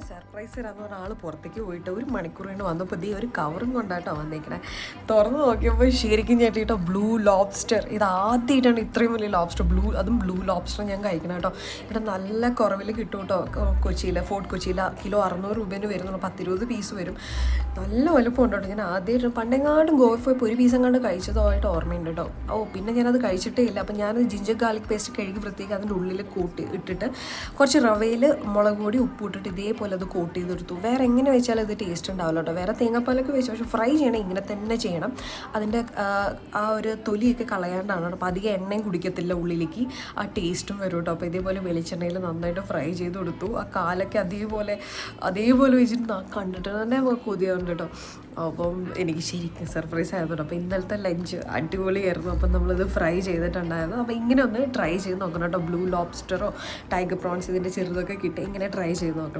Surprise തരാന്ന് പറഞ്ഞ ആൾ പുറത്തേക്ക് പോയിട്ട് ഒരു മണിക്കൂർ കൊണ്ട് വന്നപ്പോൾ ദേ ഒരു കവറും കൊണ്ടാട്ടോ വന്നേക്കണേ. തുറന്ന് നോക്കിയപ്പോൾ ശരിക്കും ചേട്ടിട്ടോ ബ്ലൂ ലോബ്സ്റ്റർ. ഇത് ആദ്യമായിട്ടാണ് ഇത്രയും വലിയ ലോബ്സ്റ്റർ, അതും ബ്ലൂ ലോബ്സ്റ്റർ ഞാൻ കഴിക്കണം കേട്ടോ. ഇവിടെ നല്ല കുറവിൽ കിട്ടും കേട്ടോ. കൊച്ചിയിൽ, ഫോർട്ട് കൊച്ചിയിൽ കിലോ 600 രൂപേന് വരുന്നുള്ളൂ. 10-20 പീസ് വരും. നല്ല വലുപ്പം ഉണ്ട് കേട്ടോ. ഞാൻ ആദ്യമായിട്ട് പണ്ടെങ്ങാണ്ടും ഗോവയിൽ പോയപ്പോൾ ഒരു പീസ് എങ്ങാണ്ട് കഴിച്ചതായിട്ട് ഓർമ്മയുണ്ട് കേട്ടോ. പിന്നെ ഞാനത് കഴിച്ചിട്ടേ ഇല്ല. അപ്പം ഞാനത് ജിഞ്ചർ ഗാർലിക് പേസ്റ്റ് കഴുകി വൃത്തിയാക്കി അതിൻ്റെ ഉള്ളിൽ ഇട്ടിട്ട് കുറച്ച് റവയിൽ മുളക് പൊടി ഉപ്പ് ഇട്ടിട്ട് ഇതേപോലെ അത് കോട്ട് ചെയ്തെടുത്തു. വേറെ എങ്ങനെ വെച്ചാൽ ഇത് ടേസ്റ്റ് ഉണ്ടാവില്ല കേട്ടോ. വേറെ തേങ്ങാപ്പാലൊക്കെ വെച്ചു, പക്ഷേ ഫ്രൈ ചെയ്യണം ഇങ്ങനെ തന്നെ ചെയ്യണം. അതിൻ്റെ ആ ഒരു തൊലിയൊക്കെ കളയാണ്ടാണ് കേട്ടോ. അപ്പോൾ അധികം എണ്ണയും കുടിക്കത്തില്ല ഉള്ളിലേക്ക്, ആ ടേസ്റ്റും വരും കേട്ടോ. അപ്പോൾ ഇതേപോലെ വെളിച്ചെണ്ണയിൽ നന്നായിട്ട് ഫ്രൈ ചെയ്ത് കൊടുത്തു. ആ കാലൊക്കെ അതേപോലെ വെച്ചിട്ട് കണ്ടിട്ട് തന്നെ കൊതിയാറുണ്ട് കേട്ടോ. അപ്പം എനിക്ക് ശരിക്കും സർപ്രൈസ് ആയിരുന്നു. അപ്പോൾ ഇന്നലത്തെ ലഞ്ച് അടിപൊളിയായിരുന്നു. അപ്പം നമ്മളിത് ഫ്രൈ ചെയ്തിട്ടുണ്ടായിരുന്നു. അപ്പോൾ ഇങ്ങനെ ഒന്ന് ട്രൈ ചെയ്ത് നോക്കണം കേട്ടോ. ബ്ലൂ ലോബ്സ്റ്ററോ ടൈഗർ പ്രോൺസ് ഇതിൻ്റെ ചെറുതൊക്കെ കിട്ടി ഇങ്ങനെ ട്രൈ ചെയ്ത് നോക്കണം.